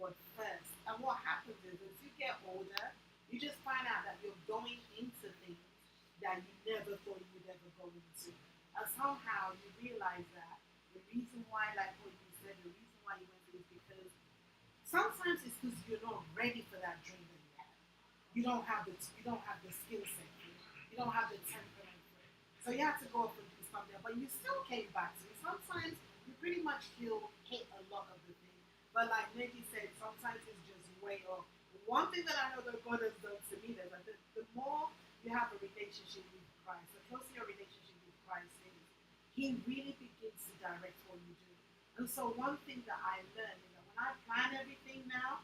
God first. And what happens is, as you get older, you just find out that you're going into things that you never thought you would ever go into. And somehow you realize that the reason why, like what you said, the reason why you went through is because sometimes it's because you're not ready for that dream that you have. You don't have the skill set. You don't have the temperament for it. So you have to go up and do something, but you still came back to it. Sometimes you pretty much still hit a lot of the things. But like Nikki said, sometimes it's just way off. One thing that I know that God has done to me is that the more you have a relationship with Christ, the closer your relationship with Christ is, He really begins to direct what you do. And so one thing that I learned is that when I plan everything now,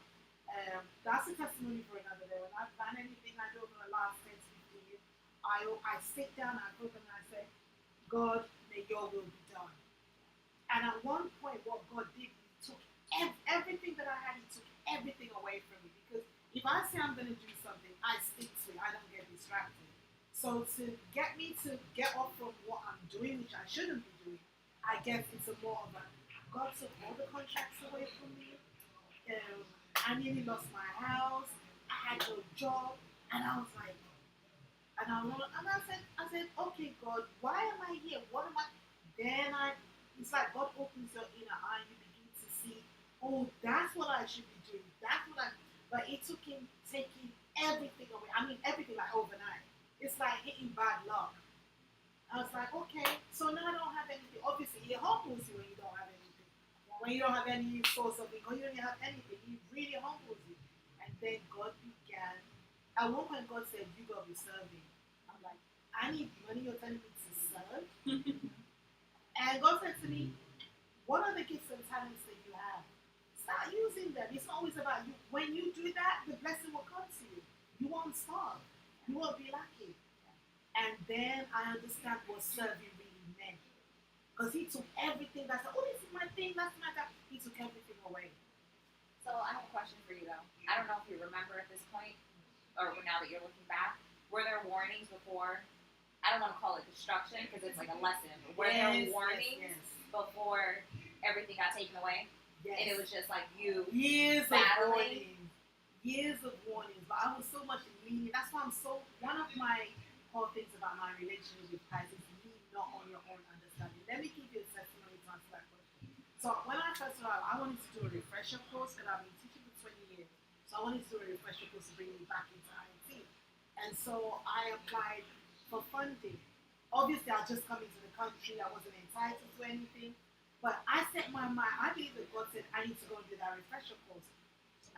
that's a testimony for another day. When I plan anything I do over the last 10 to 15 years, I sit down, I look and I say, God, may your will be done. And at one point, what God did, He took everything that I had, He took everything away from me. Because if I say I'm going to do something, I stick to it, I don't get distracted. So to get me to get off from what I'm doing, which I shouldn't be doing, I guess it's a more of a God took all the contracts away from me. Um, I nearly lost my house. I had no job, and I was like, and I said, okay, God, why am I here? What am I? Then it's like God opens your inner eye, and you begin to see, oh, that's what I should be doing. That's what I. But it took Him taking everything away. I mean, everything like overnight. It's like hitting bad luck. I was like, okay, so now I don't have anything. Obviously, He humbles you when you don't have anything. When you don't have any source of income, you don't have anything. He really humbles you. And then God began. At one point, God said, you got to be serving. I'm like, I need money. You're telling me to serve? And God said to me, what are the gifts and talents that you have? Start using them. It's not always about you. When you do that, the blessing will come to you. You won't starve. You won't be lacking. And then I understand what serving really meant. Because He took everything that's like, oh, this is my thing, that's my that. He took everything away. So I have a question for you though. I don't know if you remember at this point, or now that you're looking back, were there warnings before? I don't want to call it destruction because it's like a lesson. But were there warnings before everything got taken away? Yes. And it was just like you years battling. Of warnings. Years of warnings. But I was so much leaning. That's why I'm so one of my core things about my relationship with Christ is lean not on your own understanding. Let me give you a testimony to answer that question. So when I first started, I wanted to do a refresher course because I've been teaching for 20 years. So I wanted to do a refresher course to bring me back into IT. And so I applied for funding. Obviously, I just come into the country. I wasn't entitled to anything. But I set my mind. I believe that God said I need to go and do that refresher course.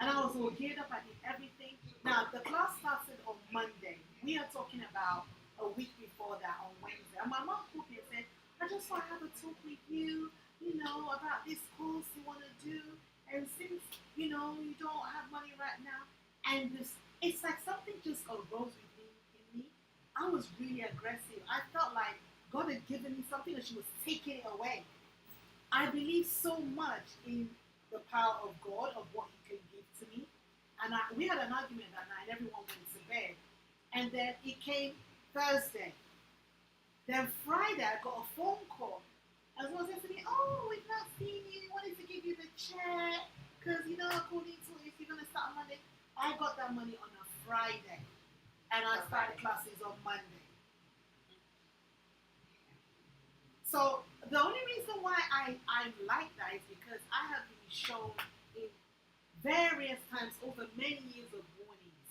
And I was all geared up. I did everything. Now, the class started on Monday. We are talking about a week before that on Wednesday. And my mom called me and said, I just want to have a talk with you know, about this course you want to do. And since, you don't have money right now. And it's like something just arose in me. I was really aggressive. I felt like God had given me something and she was taking it away. I believe so much in the power of God, of what He can give to me. And we had an argument that night, and everyone went to bed. And then it came Thursday. Then Friday, I got a phone call. And someone said to me, oh, we've not seen you. We wanted to give you the check. Because, according to if you're going to start Monday, I got that money on a Friday. And I started classes on Monday. So the only reason why I'm like that is because I have been shown in various times over many years of warnings.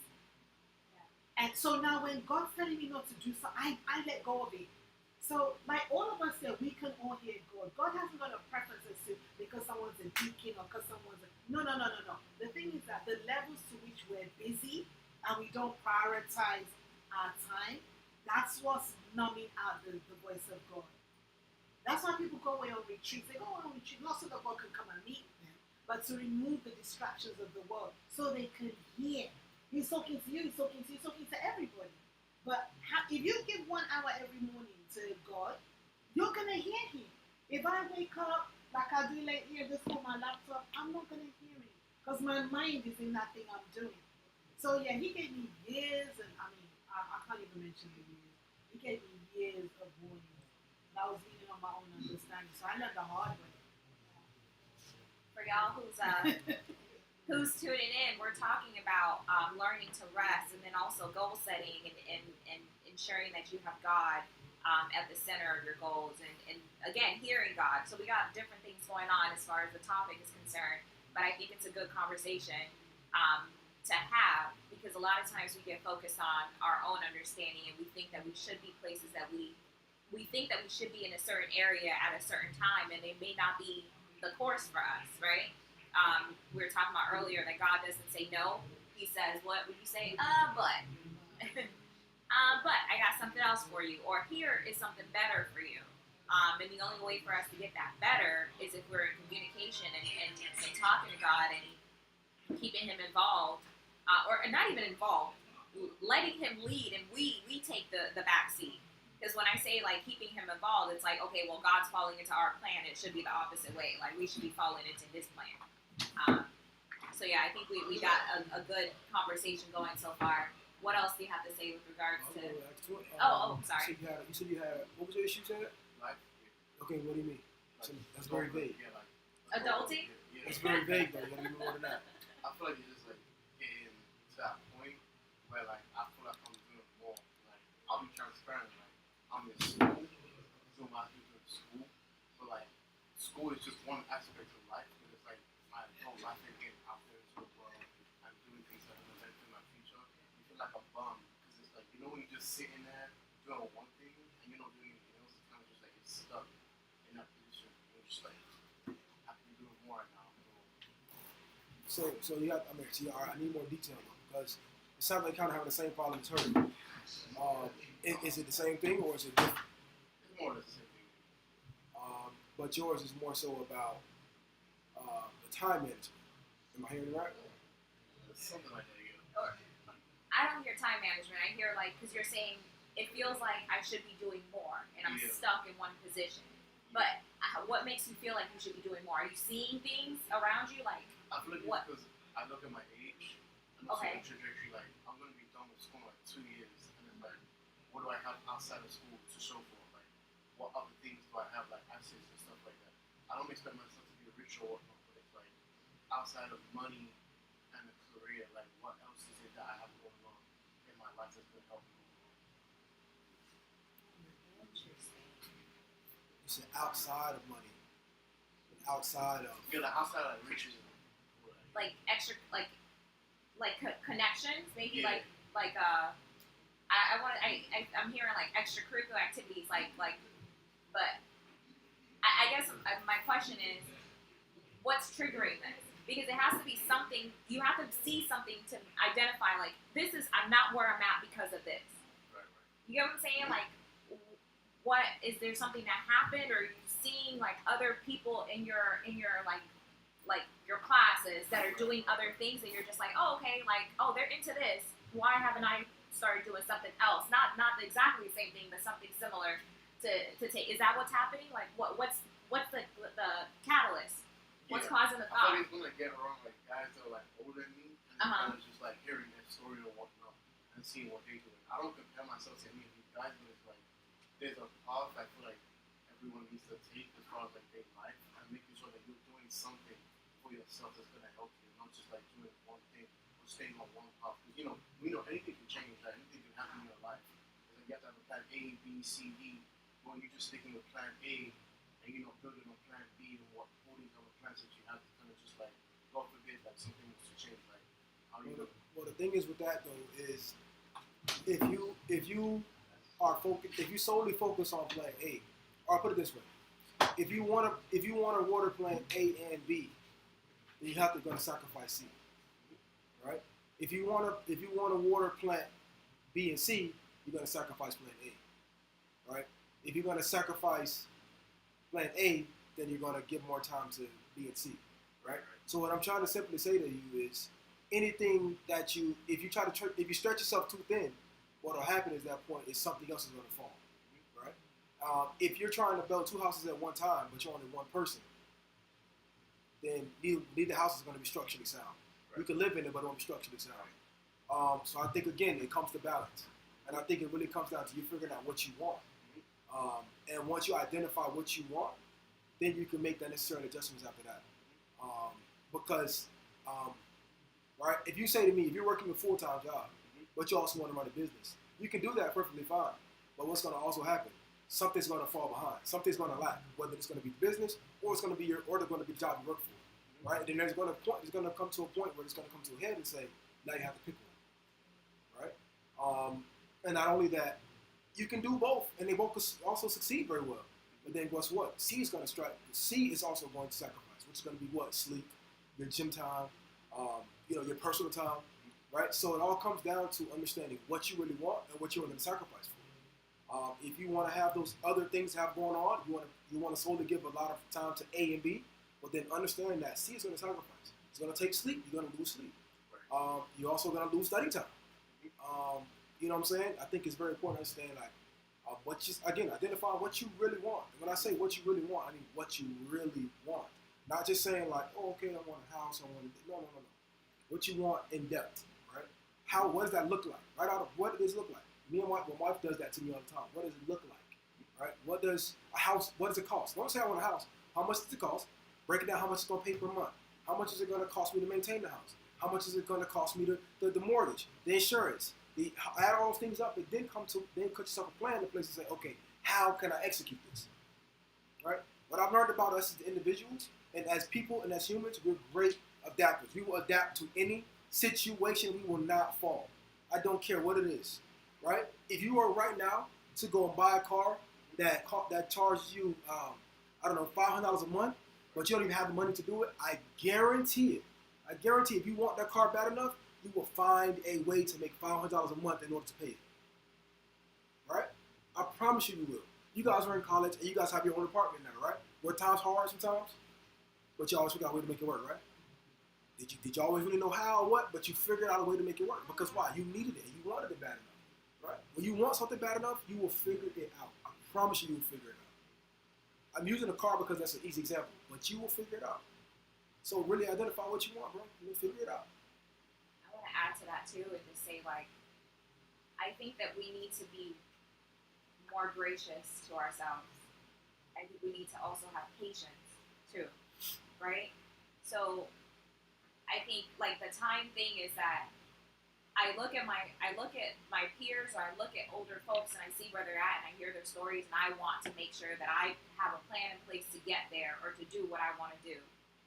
Yeah. And so now when God's telling me not to do so, I let go of it. So like all of us here, we can all hear God. God hasn't got a preference as to because someone's a deacon or because someone's a... No. The thing is that the levels to which we're busy and we don't prioritize our time, that's what's numbing out the voice of God. That's why people go away on retreats. They go on retreat not so that God can come and meet them, but to remove the distractions of the world so they can hear. He's talking to you, he's talking to everybody. But if you give 1 hour every morning to God, you're going to hear Him. If I wake up like I do lately and just hold my laptop, I'm not going to hear Him because my mind is in that thing I'm doing. So yeah, He gave me years, and I can't even mention the years. He gave me years of warning. I was leaning on my own understanding, so I learned the hard way. For y'all who's who's tuning in, we're talking about learning to rest, and then also goal setting, and ensuring that you have God at the center of your goals, and again, hearing God. So we got different things going on as far as the topic is concerned, but I think it's a good conversation to have, because a lot of times we get focused on our own understanding, and we think that we should be places that we think that we should be in a certain area at a certain time, and it may not be the course for us, right? We were talking about earlier that God doesn't say no. He says, what would you say? But. But I got something else for you, or here is something better for you. And the only way for us to get that better is if we're in communication and talking to God and keeping Him involved, or not even involved, letting Him lead, and we take the back seat. Because when I say like keeping Him involved, it's like, okay, well, God's falling into our plan. It should be the opposite way. Like we should be falling into His plan. So yeah, I think we got a good conversation going so far. What else do you have to say with regards to? Sorry. You said you had. What was your issue? Said? Life. Okay, what do you mean? So that's very vague. Yeah, like Adulting? Yeah. It's very vague though. You gotta be more than that. I feel like it's just like getting to that point where like I feel like I'm doing more. Like I'll be transparent. Like I'm in school, doing my things in school, but like school is just one aspect of life. But it's like my whole life is getting out there into the world and doing things that are going to benefit my future. You feel like a bum because it's like when you just sitting there doing one thing and you're not doing anything else, it's kind of just like it's stuck in that position. You're just like I can be doing more right now. So you have. I mean, see, all right, I need more detail though, because it sounds like kind of having the same problem as her. Is it the same thing or is it different? It's more or less the same thing. But yours is more so about the time management. Am I hearing it right? Something like that, yeah. I don't hear time management. I hear like, because you're saying it feels like I should be doing more, and I'm stuck in one position. But what makes you feel like you should be doing more? Are you seeing things around you like? I feel like what? Because I look at my age and also Okay. the trajectory, like I'm gonna be done with school in like 2 years, and then like what do I have outside of school to show for? Like what other things do I have like assets and stuff like that? I don't expect myself to be rich or whatnot, but it's like outside of money and a career, like what else is it that I have going on in my life that's gonna help me? Interesting. You said outside of money, outside of. Yeah, like outside of like riches and Like extra, like connections, maybe Yeah. I'm hearing like extracurricular activities, but I guess my question is, what's triggering this? Because it has to be something, you have to see something to identify, like, I'm not where I'm at because of this. right. You get what I'm saying? Like, what, is there something that happened, or are you seeing like other people in your like your classes that are doing other things that you're just like, oh, okay, like, oh, they're into this. Why haven't I started doing something else? Not exactly the same thing, but something similar to take. Is that what's happening? Like, what's the catalyst? What's causing the I thought? feel like it's gonna get around like guys that are like older than me, and kind of just like hearing their story or whatnot and seeing what they do. I don't compare myself to any of these guys, but it's like there's a path I feel like everyone needs to take as far as like their life and making sure that you're doing something for yourself that's gonna help you, not just like doing one thing or staying on one path. Because we know anything can change, like anything can happen in your life. It's like you have to have a plan A, B, C, D. When you're just sticking with plan A and building on plan B and all these other plans that you have to kind of just like God forbid like something was to change, like how you doing? Well, the thing is with that though is if you are focused, if you solely focus on plan A, or I'll put it this way, if you want to water plan A and B, then you have to go to sacrifice C, right? If you want to water plant B and C, you're going to sacrifice plan A, right? If you're going to sacrifice plan A, then you're going to give more time to B and C, right? So what I'm trying to simply say to you is, anything that if you stretch yourself too thin, what will happen is that point is something else is going to fall, right? If you're trying to build two houses at one time, but you're only one person, then neither house is going to be structurally sound. Right. You can live in it, but it won't be structurally sound. So I think, again, it comes to balance. And I think it really comes down to you figuring out what you want. And once you identify what you want, then you can make the necessary adjustments after that. Because right? If you say to me, if you're working a full-time job, but you also want to run a business, you can do that perfectly fine. But what's going to also happen? Something's going to fall behind. Something's going to lack, whether it's going to be business or it's going to be or it's going to be the job you work for, right? And then there's going to come to a point where it's going to come to a head and say, now you have to pick one, right? And not only that, you can do both, and they both also succeed very well. But then guess what? C is going to strike. C is also going to sacrifice, which is going to be what? Sleep, your gym time, your personal time, right? So it all comes down to understanding what you really want and what you're willing to sacrifice for. If you want to have those other things have going on, you want to solely give a lot of time to A and B, but then understand that C is going to sacrifice. It's going to take sleep. You're going to lose sleep. You're also going to lose study time. You know what I'm saying? I think it's very important to understand identify what you really want. And when I say what you really want, I mean what you really want. Not just saying like, oh, okay, I want a house, no. What you want in depth, right? What does that look like? Right out of what does it look like? My wife does that to me all the time. What does it look like? Right? What does a house, what does it cost? Don't say I want a house. How much does it cost? Break it down how much it's going to pay per month. How much is it going to cost me to maintain the house? How much is it going to cost me the mortgage, the insurance? Add all those things up, and then cut yourself a plan in place and say, okay, how can I execute this? Right? What I've learned about us as individuals and as people and as humans, we're great adapters. We will adapt to any situation. We will not fall. I don't care what it is. Right? If you are right now to go and buy a car that charges you, $500 a month, but you don't even have the money to do it, I guarantee it. If you want that car bad enough, you will find a way to make $500 a month in order to pay it. Right? I promise you will. You guys are in college and you guys have your own apartment now, right? Where times hard sometimes, but you always figure out a way to make it work, right? Did you always really know how or what? But you figured out a way to make it work. Because why? You needed it. You wanted it bad enough. Right? When you want something bad enough, you will figure it out. I promise you will figure it out. I'm using a car because that's an easy example, but you will figure it out. So really identify what you want, bro. You'll figure it out. I want to add to that too and just say, like, I think that we need to be more gracious to ourselves. I think we need to also have patience too, right? So I think like the time thing is that I look at my peers or I look at older folks and I see where they're at and I hear their stories and I want to make sure that I have a plan in place to get there or to do what I want to do.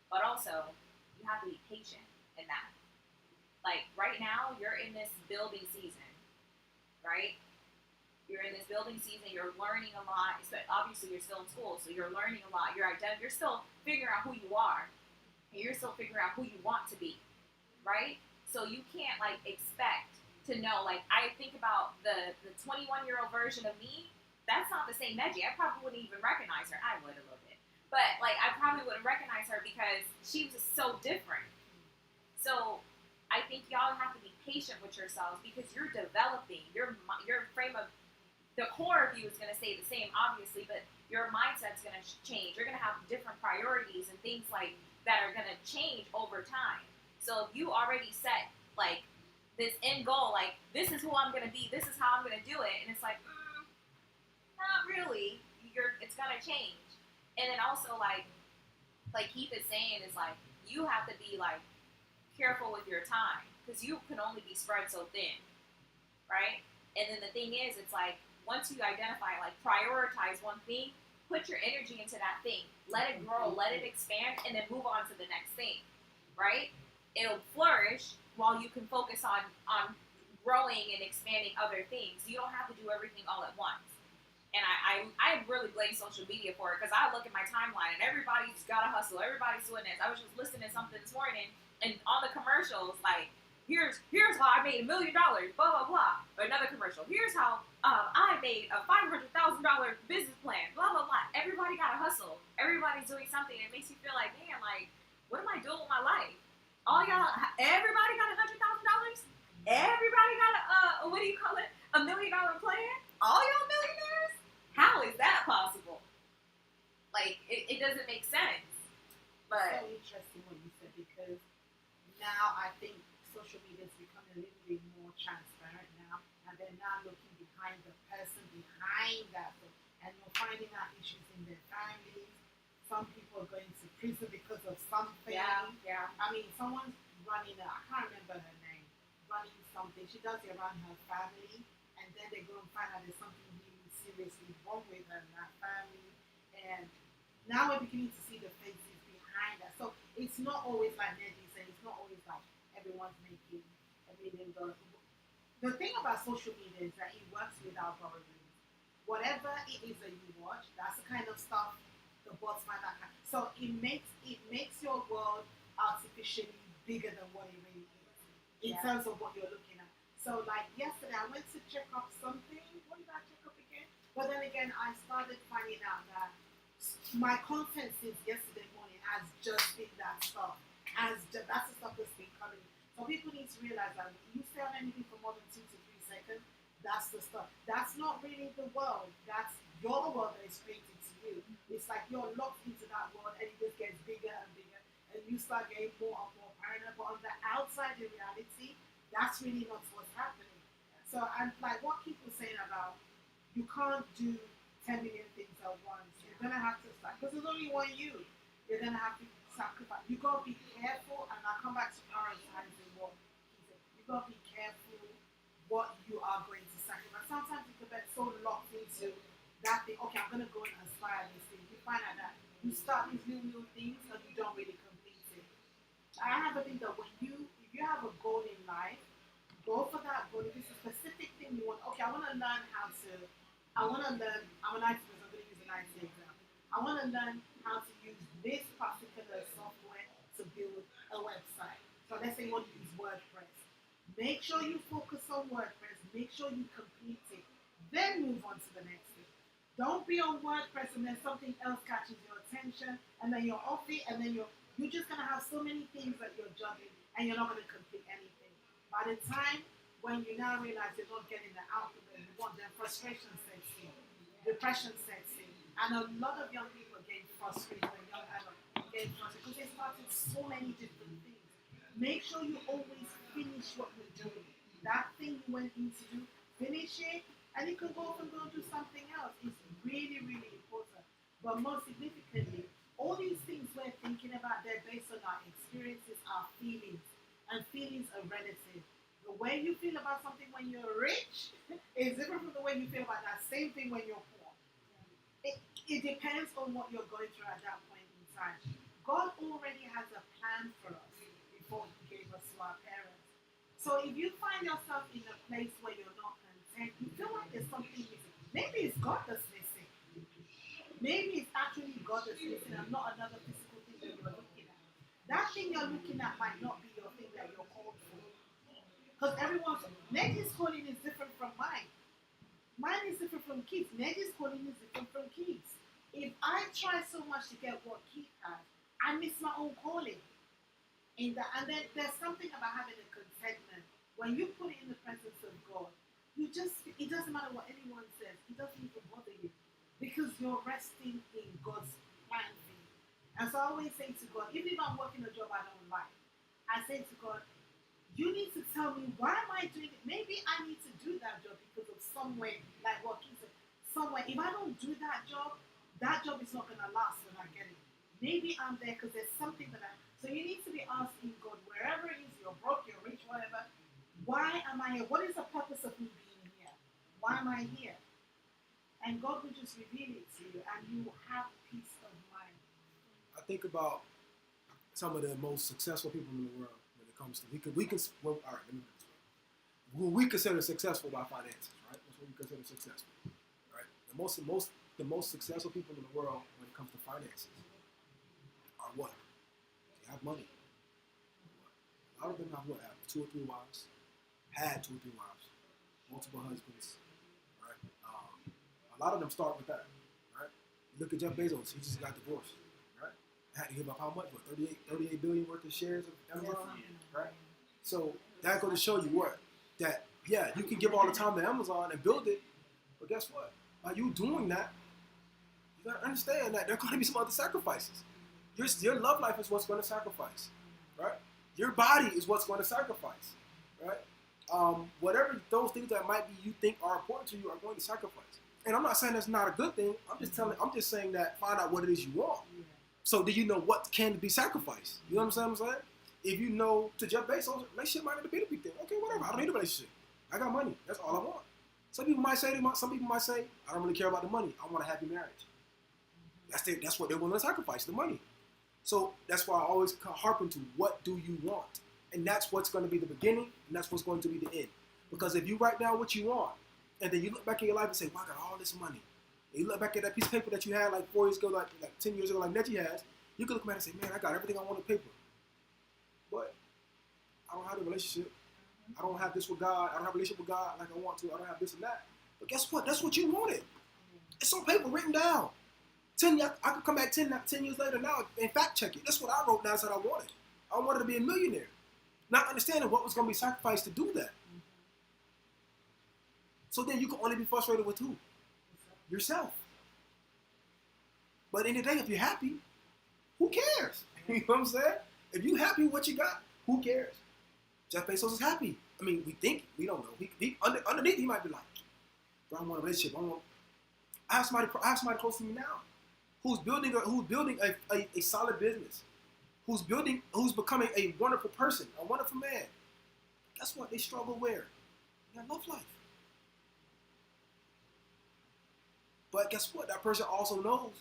But also, you have to be patient in that. Like right now, you're in this building season, right? You're in this building season. You're learning a lot. Obviously, you're still in school, so you're learning a lot. You're still figuring out who you are, and you're still figuring out who you want to be, right? So you can't like expect to know. Like I think about the 21-year-old version of me. That's not the same Neji. I probably wouldn't even recognize her. I would a little bit, but like I probably wouldn't recognize her because she was so different. So I think y'all have to be patient with yourselves because you're developing. Your frame of the core of you is going to stay the same, obviously, but your mindset's going to change. You're going to have different priorities and things like that are going to change over time. So if you already set like this end goal, like this is who I'm going to be, this is how I'm going to do it, and it's like, not really. It's going to change. And then also like Keith is saying is like you have to be like careful with your time because you can only be spread so thin, right? And then the thing is, it's like once you identify, like prioritize one thing, put your energy into that thing, let it grow, let it expand, and then move on to the next thing, right? It'll flourish while you can focus on growing and expanding other things. You don't have to do everything all at once. And I really blame social media for it because I look at my timeline and everybody's got to hustle. Everybody's doing this. I was just listening to something this morning and on the commercials, like, here's how I made $1 million, blah, blah, blah. Another commercial. Here's how I made a $500,000 business plan, blah, blah, blah. Everybody got to hustle. Everybody's doing something. It makes you feel like, man, like, what am I doing with my life? Everybody got $100,000? Everybody got a $1 million plan? All y'all millionaires? How is that possible? Like, it doesn't make sense. But so interesting what you said because now I think social media is becoming a little bit more transparent now, and they're now looking behind the person behind that, and you're finding out issues in their families. Some people are going to prison because of something. yeah. I mean, someone's running, I can't remember her name, running something. She does it around her family, and then they go and find out there's something really seriously wrong with her and that family. And now we're beginning to see the faces behind that. So it's not always like Neddy said, it's not always like everyone's making $1 million. The thing about social media is that it works with algorithms. Whatever it is that you watch, that's the kind of stuff the bots find out. So it makes your world artificially bigger than what it really is in Yeah. terms of what you're looking at. So like yesterday, I went to check up something. What did I check up again? But then again, I started finding out that my content since yesterday morning has just been that stuff. That's the stuff that's been coming. So people need to realize that when you stay on anything for more than 2 to 3 seconds, that's the stuff. That's not really the world. That's your world that is created to you. It's like you're locked into that world and it just gets bigger and bigger and you start getting more and more paranoid. But on the outside in reality, that's really not what's happening. So and like what people saying about you can't do 10 million things at once. You're gonna have to start because there's only one you. You're gonna have to sacrifice. You gotta be careful, and I'll come back to prioritizing what he said. You gotta be careful what you are going to sacrifice. Sometimes you can get so locked into that thing. Okay, I'm gonna go and aspire this thing. You find out that you start these new things and you don't really complete it. I have a thing that if you have a goal in life, go for that goal. If it's a specific thing you want, okay, I want to learn how to. I want to learn. I'm an IT person. I'm going to use an IT example. I want to learn how to use this particular software to build a website. So let's say you want to use WordPress. Make sure you focus on WordPress. Make sure you complete it. Then move on to the next thing. Don't be on WordPress and then something else catches your attention and then you're off it and then you're just gonna have so many things that you're juggling and you're not gonna complete anything. By the time when you now realize you're not getting the output that you want, then frustration sets in, depression sets in, and a lot of young people are getting frustrated and young adults are getting frustrated because they started so many different things. Make sure you always finish what you're doing. That thing you went in to do, finish it, and you can go off and go do something else. It's really, really important. But most significantly, all these things we're thinking about, they're based on our experiences, our feelings, and feelings are relative. The way you feel about something when you're rich is different from the way you feel about that same thing when you're poor. It depends on what you're going through at that point in time. God already has a plan for us before He gave us to our parents. So if you find yourself in a place where you're not content, you feel like there's something missing. Maybe it's God that's missing. Maybe it's actually God that's missing and not another physical thing that you're looking at. That thing you're looking at might not be your thing that you're called for. Because Neji's calling is different from mine. Mine is different from Keith's. Neji's calling is different from Keith's. If I try so much to get what Keith has, I miss my own calling. And then there's something about having a contentment. When you put it in the presence of God, it doesn't matter what anyone says, it doesn't even bother you. Because you're resting in God's plan for you. And so I always say to God, even if I'm working a job I don't like, I say to God, you need to tell me why am I doing it? Maybe I need to do that job because of somewhere, like what Keith said, somewhere. If I don't do that job is not going to last when I get it. Maybe I'm there because there's something so you need to be asking God, wherever it is, you're broke, you're rich, whatever, why am I here? What is the purpose of me being here? Why am I here? And God will just reveal it to you and you will have peace of mind. I think about some of the most successful people in the world when it comes to all right, let me put it this way. Who we consider successful by finances, right? That's what we consider successful, right? The most successful people in the world when it comes to finances are what? They have money. A lot of them have 2 or 3 wives, had 2 or 3 wives, multiple husbands, right? A lot of them start with that, right? You look at Jeff Bezos, he just got divorced, right? Had to give up how much? What, 38 billion worth of shares of Amazon, right? So that goes to show you what? That, yeah, you can give all the time to Amazon and build it, but guess what? By you doing that, you gotta understand that there are going to be some other sacrifices. Your love life is what's going to sacrifice, right? Your body is what's going to sacrifice, right? Whatever those things that might be you think are important to you are going to sacrifice. And I'm not saying that's not a good thing. I'm just saying that find out what it is you want. So do you know what can be sacrificed? You know what I'm saying? if you know, to Jeff Bezos, relationship might not be the big thing. Okay, whatever. I don't need a relationship. I got money. That's all I want. Some people might say, I don't really care about the money. I want a happy marriage. That's what they're willing to sacrifice, the money. So that's why I always harp into what do you want? And that's what's going to be the beginning, and that's what's going to be the end. Because if you write down what you want, and then you look back in your life and say, wow, I got all this money. And you look back at that piece of paper that you had like 4 years ago, like 10 years ago, like Neji has, you can look back and say, man, I got everything I want on paper. But I don't have a relationship. I don't have this with God. I don't have a relationship with God like I want to. I don't have this and that. But guess what? That's what you wanted. It's on paper, written down. I could come back 10 years later now and fact check it. That's what I wrote down, said I wanted. I wanted to be a millionaire. Not understanding what was going to be sacrificed to do that. So then you can only be frustrated with who? Yourself. But in the day, if you're happy, who cares? You know what I'm saying? If you're happy with what you got, who cares? Jeff Bezos is happy. I mean, we don't know. Underneath, he might be like, bro, I want a relationship. I have somebody close to me now who's building a solid business, who's becoming a wonderful person, a wonderful man. Guess what? They struggle where? In their love life. But guess what? That person also knows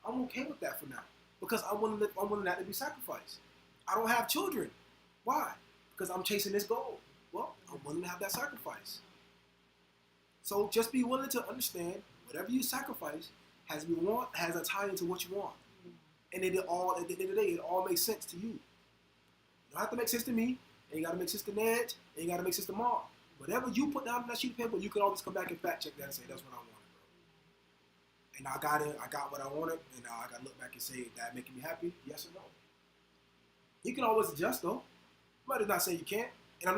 I'm okay with that for now because I'm willing that to be sacrificed. I don't have children. Why? Because I'm chasing this goal. Well, I'm willing to have that sacrifice. So just be willing to understand whatever you sacrifice has a tie into what you want. And at the end of the day, it all makes sense to you. It don't have to make sense to me, and you got to make sense to Ned, and you got to make sense to Mom. Whatever you put down on that sheet of paper, you can always come back and fact check that and say, that's what I wanted, bro. And I got what I wanted, and now I got to look back and say, is that making me happy? Yes or no? You can always adjust, though. I'm not saying you can't. And I'm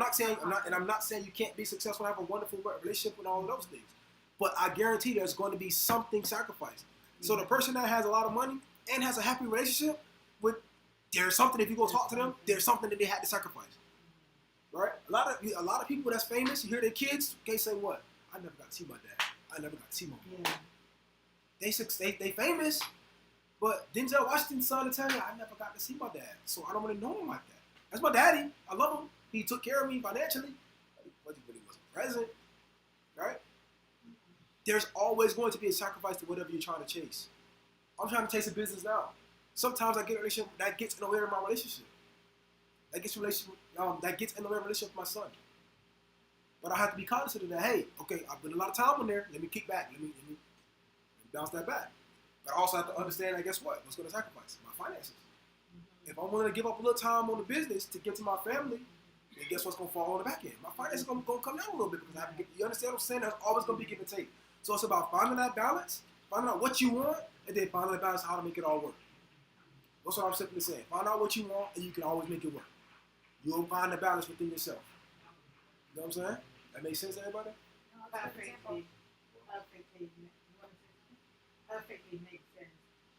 not saying you can't be successful and have a wonderful relationship and all of those things. But I guarantee there's going to be something sacrificed. So the person that has a lot of money and has a happy relationship there's something, if you go talk to them, there's something that they had to sacrifice. Right? A lot of people that's famous, you hear their kids, they say what? I never got to see my dad. I never got to see my mom. Yeah. They famous, but Denzel Washington's son to tell you, I never got to see my dad. So I don't really know him like that. That's my daddy. I love him. He took care of me financially, but he wasn't present. Right? There's always going to be a sacrifice to whatever you're trying to chase. I'm trying to chase a business now. Sometimes I get a relationship that gets in the way of my relationship. That gets in the way of relationship with my son. But I have to be cognizant that, hey, okay, I've been a lot of time on there. Let me kick back. Let me bounce that back. But I also have to understand that, guess what? What's going to sacrifice? My finances. If I'm willing to give up a little time on the business to give to my family, then guess what's going to fall on the back end? My finances are going to come down a little bit because I have to you understand what I'm saying? There's always going to be give and take. So it's about finding that balance, finding out what you want, and then finding the balance how to make it all work. That's what I'm simply saying. Find out what you want, and you can always make it work. You'll find the balance within yourself. You know what I'm saying? That makes sense to everybody? Perfectly makes sense.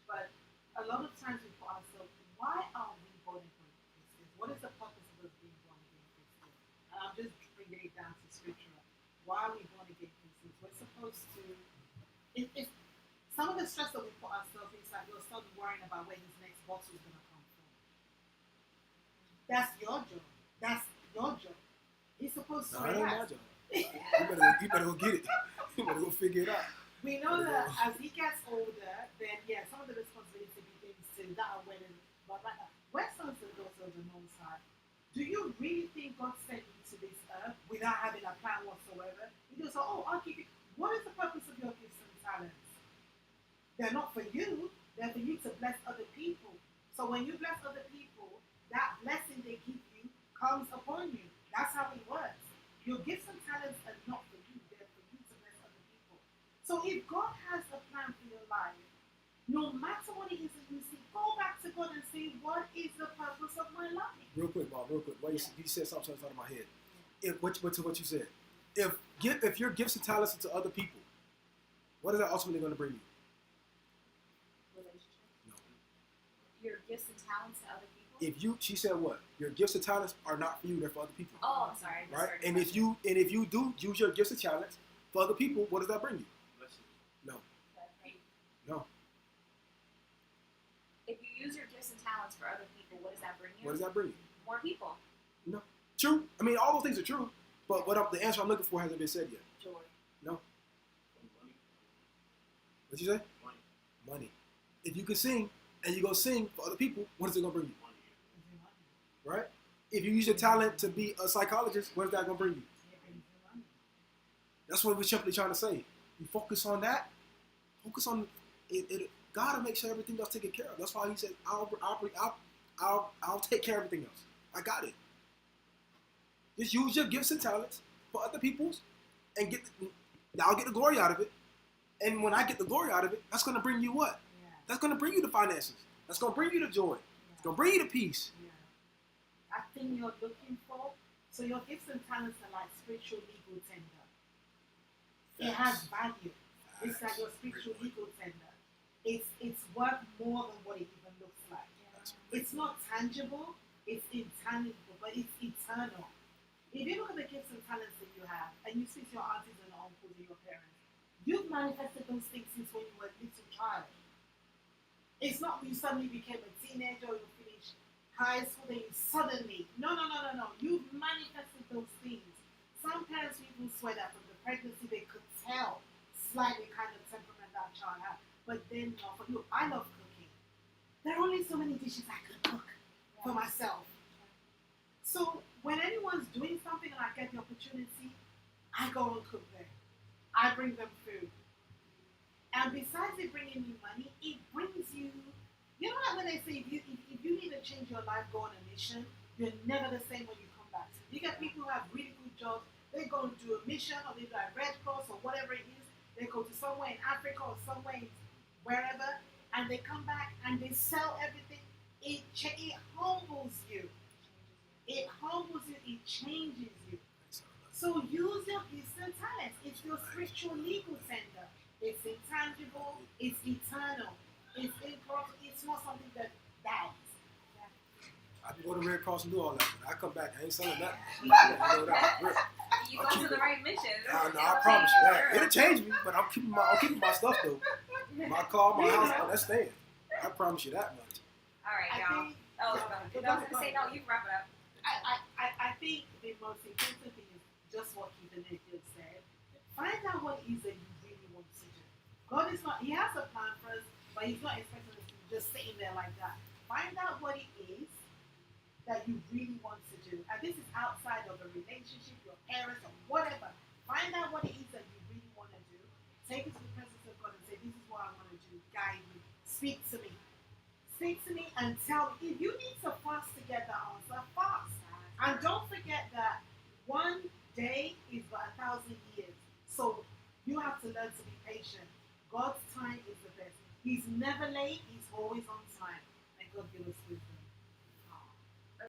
But a lot of times we put ourselves, why are we born again Christians? What is the purpose of us being born again Christians? And I'm just bringing it down to scripture. Why are we born again Christians? We're supposed to, if some of the stress that we put ourselves in, it's like we'll start worrying about where this next bottle is going to come from. That's your job. That's your job. He's supposed to. No, it ain't my job. You better go get it. You better go figure it out. We know that as he gets older, then yeah, some of the responsibilities will be things too that are winning. But right now, we're sons and daughters of the Most High. Do you really think God sent you to this earth without having a plan whatsoever? You just say, oh, I'll give you. What is the purpose of your gifts and talents? They're not for you. They're for you to bless other people. So when you bless other people, that blessing they give you comes upon you. That's how it works. Your gifts and talents are not for you. They're for you to bless other people. So if God has a plan for your life, no matter what it is that you see, go back to God and say, what is the purpose of my life? Real quick, Bob, real quick. You said something out of my head. What you said. If your gifts and talents are to other people, what is that ultimately going to bring you? Relationship. No. Your gifts and talents to other people. She said what? Your gifts and talents are not for you; they're for other people. Oh, I'm sorry. Right? And if you do use your gifts and talents for other people, what does that bring you? No. No. If you use your gifts and talents for other people, what does that bring you? What does that bring you? more people. True. I mean, all those things are true. But the answer I'm looking for hasn't been said yet. Joy. Money. What you say? Money. Money. If you can sing and you go sing for other people, what is it gonna bring you? Money. Right? If you use your talent to be a psychologist, what is that gonna bring you? That's what we're simply trying to say. You focus on that. Focus on it. God will make sure everything else taken care of. That's why He said, "I'll take care of everything else. I got it." Just use your gifts and talents for other people's, and I'll get the glory out of it. And when I get the glory out of it, that's gonna bring you what? Yeah. That's gonna bring you the finances. That's gonna bring you the joy. It's gonna bring you the peace. Yeah. I think you're looking for. So your gifts and talents are like spiritual legal tender. It has value. It's like your spiritual legal tender. It's worth more than what it even looks like. It's not tangible. It's intangible, but it's eternal. If you look at the gifts and talents that you have, and you speak to your aunties and uncles and your parents, you've manifested those things since when you were a little child. It's not when you suddenly became a teenager or you finished high school, then you suddenly. No. You've manifested those things. Some parents even swear that from the pregnancy they could tell slightly kind of temperament that child had. But then, no, for you, I love cooking. There are only so many dishes I could cook for myself. So when anyone's doing something and I get the opportunity, I go and cook them. I bring them food. And besides it bringing you money, it brings you, you know like when they say if you need to change your life, go on a mission, you're never the same when you come back. You get people who have really good jobs, they go and do a mission or they do a Red Cross or whatever it is, they go to somewhere in Africa or somewhere wherever, and they come back and they sell everything. It humbles you. It humbles you, it changes you. So use your gifts and talents. It's your spiritual legal tender. It's intangible, it's eternal, it's incorruptible, it's not something that dies. I can go to Red Cross and do all that, but I come back, I ain't selling that. You go to the right mission. No, I promise you that. It'll change me, but I'm keeping my stuff though. My car, my house, that's staying. I promise you that much. All right, I y'all. think, I was going to say, no, you wrap it up. I think the most important thing is just what Keith and Nathan said. Find out what it is that you really want to do. God is not, He has a plan for us, but He's not expecting us to just sitting there like that. Find out what it is that you really want to do. And this is outside of a relationship, your parents, or whatever. Find out what it is that you really want to do. Take it to the presence of God and say, this is what I want to do. Guide me. Speak to me. Speak to me and tell me. If you need to fast to get the answer, fast. And don't forget that one day is but 1,000 years. So you have to learn to be patient. God's time is the best. He's never late. He's always on